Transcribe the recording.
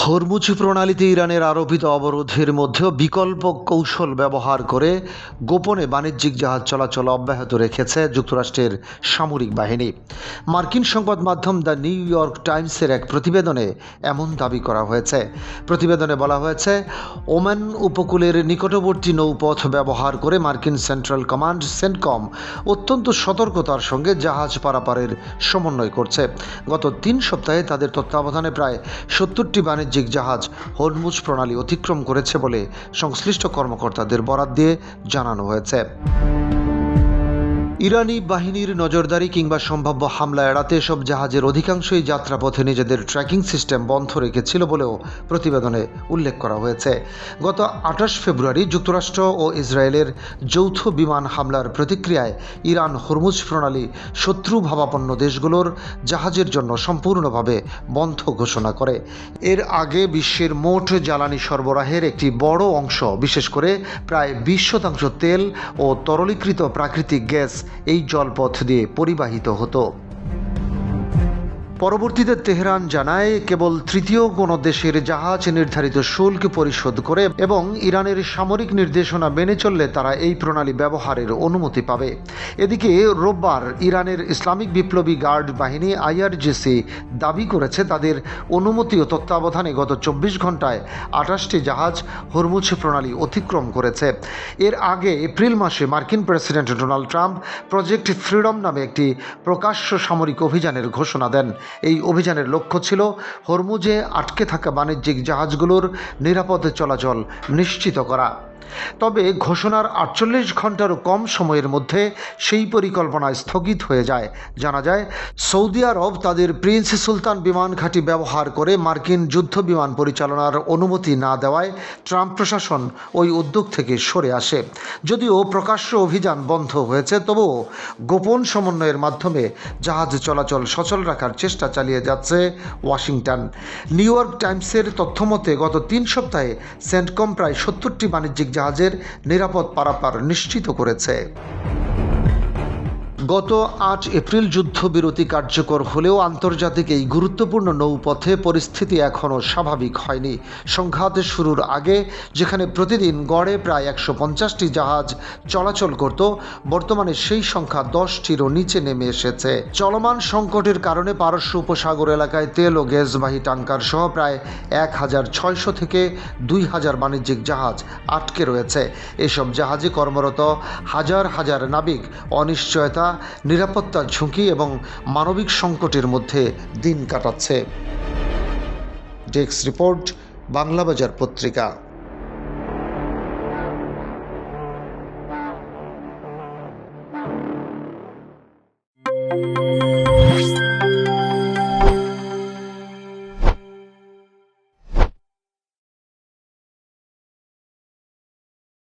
Hormuz প্রণালীতে ইরানের আরোপিত অবরোধের মধ্যেও বিকল্প কৌশল ব্যবহার করে গোপনে বাণিজ্যিক জাহাজ চলাচল অব্যাহত রেখেছে যুক্তরাষ্ট্রের সামরিক বাহিনী। মার্কিন সংবাদ মাধ্যম দ্য নিউ ইয়র্ক টাইমসের এক প্রতিবেদনে এমন দাবি করা হয়েছে। প্রতিবেদনে বলা হয়েছে, ওমান উপকূলের নিকটবর্তী নৌপথ ব্যবহার করে মার্কিন সেন্ট্রাল কমান্ড সেন্টকম অত্যন্ত সতর্কতার সঙ্গে জাহাজ পারাপারের সমন্বয় করছে। গত 3 সপ্তাহে তাদের তত্ত্বাবধানে প্রায় 70টি বাণিজ্যিক জাহাজ হরমুজ প্রণালী অতিক্রম করেছে বলে সংশ্লিষ্ট কর্মকর্তাদের বরাত দিয়ে জানানো হয়েছে। ইরানি বাহিনীর নজরদারি কিংবা সম্ভাব্য হামলা এড়াতে এসব জাহাজের অধিকাংশই যাত্রাপথে নিজেদের ট্র্যাকিং সিস্টেম বন্ধ রেখেছিল বলেও প্রতিবেদনে উল্লেখ করা হয়েছে। গত 28 ফেব্রুয়ারি যুক্তরাষ্ট্র ও ইসরায়েলের যৌথ বিমান হামলার প্রতিক্রিয়ায় ইরান হরমুজ প্রণালী শত্রু ভাবাপন্ন দেশগুলোর জাহাজের জন্য সম্পূর্ণভাবে বন্ধ ঘোষণা করে। এর আগে বিশ্বের মোট জ্বালানি সরবরাহের একটি বড় অংশ, বিশেষ করে প্রায় 20% তেল ও তরলীকৃত প্রাকৃতিক গ্যাস এই জলপথ দিয়ে পরিবাহিত হতো। পরবর্তীতে তেহরান জানায়, কেবল তৃতীয় কোনো দেশের জাহাজ নির্ধারিত শুল্ক পরিশোধ করে এবং ইরানের সামরিক নির্দেশনা মেনে চললে তারা এই প্রণালী ব্যবহারের অনুমতি পাবে। এদিকে রোববার ইরানের ইসলামিক বিপ্লবী গার্ড বাহিনী IRGC দাবি করেছে, তাদের অনুমতি ও তত্ত্বাবধানে গত 24 ঘন্টায় 28টি জাহাজ হরমুজ প্রণালী অতিক্রম করেছে। এর আগে এপ্রিল মাসে মার্কিন president Donald Trump project freedom নামে একটি প্রকাশ্য সামরিক অভিযানের ঘোষণা দেন। এই অভিযানের লক্ষ্য ছিল হরমুজে আটকে থাকা বাণিজ্যিক জাহাজগুলোর নিরাপদ চলাচল নিশ্চিত করা। তবে ঘোষণার 48 ঘন্টারও কম সময়ের মধ্যে সেই পরিকল্পনা স্থগিত হয়ে যায়। জানা যায়, সৌদি আরব তাদের প্রিন্স সুলতান বিমান ঘাঁটি ব্যবহার করে মার্কিন যুদ্ধ বিমান পরিচালনার অনুমতি না দেওয়ায় ট্রাম্প প্রশাসন ওই উদ্যোগ থেকে সরে আসে। যদিও প্রকাশ্য অভিযান বন্ধ হয়েছে, তবুও গোপন সমন্বয়ের মাধ্যমে জাহাজ চলাচল সচল রাখার চেষ্টা চালিয়ে যাচ্ছে ওয়াশিংটন। নিউ ইয়র্ক টাইমসের তথ্যমতে গত 3 সপ্তাহে সেন্টকম প্রায় 70টি বাণিজ্যিক জাহাজের নিরাপদ পারাপার নিশ্চিত করেছে। গত 8 এপ্রিল যুদ্ধবিরতি কার্যকর হলেও আন্তর্জাতিক এই গুরুত্বপূর্ণ নৌপথে পরিস্থিতি এখনও স্বাভাবিক হয়নি। সংঘাত শুরুর আগে যেখানে প্রতিদিন গড়ে প্রায় 150টি জাহাজ চলাচল করত, বর্তমানে সেই সংখ্যা 10টিরও নিচে নেমে এসেছে। চলমান সংকটের কারণে পারস্য উপসাগর এলাকায় তেল ও গ্যাসবাহী ট্যাঙ্কার সহ প্রায় 1600 থেকে 2000 বাণিজ্যিক জাহাজ আটকে রয়েছে। এসব জাহাজে কর্মরত হাজার হাজার নাবিক অনিশ্চয়তা, নিরাপত্তার ঝুঁকি এবং মানবিক সংকটের মধ্যে দিন কাটাচ্ছে। ডেস্ক রিপোর্ট, বাংলাবাজার পত্রিকা।